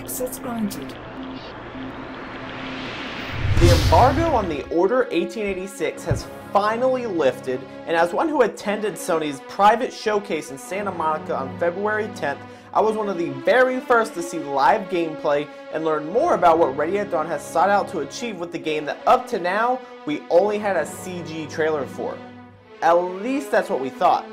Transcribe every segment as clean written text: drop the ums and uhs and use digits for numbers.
Access granted. The embargo on the Order 1886 has finally lifted, and as one who attended Sony's private showcase in Santa Monica on February 10th, I was one of the very first to see live gameplay and learn more about what Ready at Dawn has sought out to achieve with the game that up to now, we only had a CG trailer for. At least that's what we thought.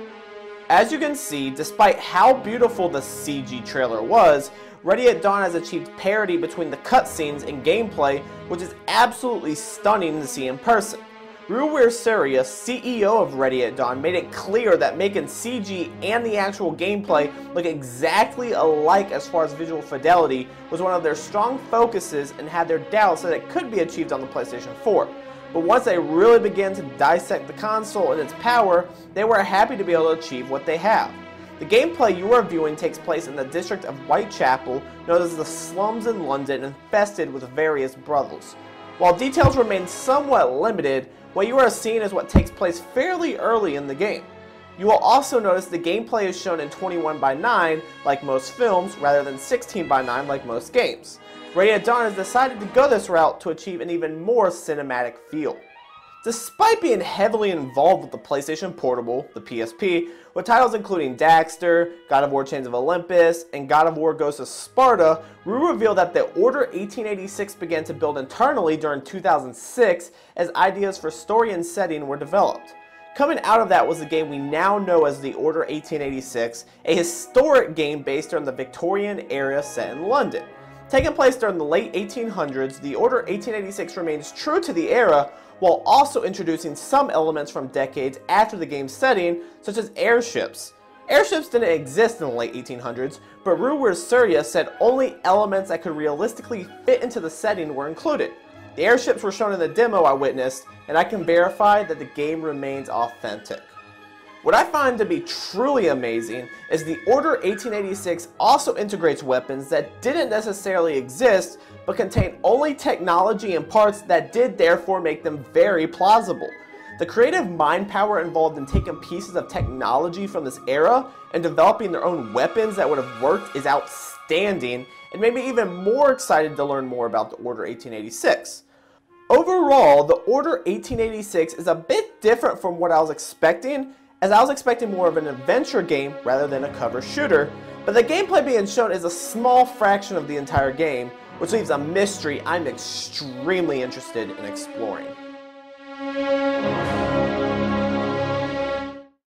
As you can see, despite how beautiful the CG trailer was, Ready at Dawn has achieved parity between the cutscenes and gameplay, which is absolutely stunning to see in person. Ruwir Surya, CEO of Ready at Dawn, made it clear that making CG and the actual gameplay look exactly alike as far as visual fidelity was one of their strong focuses and had their doubts that it could be achieved on the PlayStation 4. But once they really began to dissect the console and its power, they were happy to be able to achieve what they have. The gameplay you are viewing takes place in the district of Whitechapel, known as the slums in London, infested with various brothels. While details remain somewhat limited, what you are seeing is what takes place fairly early in the game. You will also notice the gameplay is shown in 21:9 like most films, rather than 16:9 like most games. Ready at Dawn has decided to go this route to achieve an even more cinematic feel. Despite being heavily involved with the PlayStation Portable, the PSP, with titles including Daxter, God of War Chains of Olympus, and God of War Ghosts of Sparta, Rue revealed that the Order 1886 began to build internally during 2006 as ideas for story and setting were developed. Coming out of that was the game we now know as the Order 1886, a historic game based on the Victorian era set in London. Taking place during the late 1800s, the Order 1886 remains true to the era, while also introducing some elements from decades after the game's setting, such as airships. Airships didn't exist in the late 1800s, but Ruwir Surya said only elements that could realistically fit into the setting were included. The airships were shown in the demo I witnessed, and I can verify that the game remains authentic. What I find to be truly amazing is the Order 1886 also integrates weapons that didn't necessarily exist, but contain only technology and parts that did therefore make them very plausible. The creative mind power involved in taking pieces of technology from this era and developing their own weapons that would have worked is outstanding, and made me even more excited to learn more about the Order 1886. Overall, the Order 1886 is a bit different from what I was expecting, as I was expecting more of an adventure game rather than a cover shooter, but the gameplay being shown is a small fraction of the entire game, which leaves a mystery I'm extremely interested in exploring.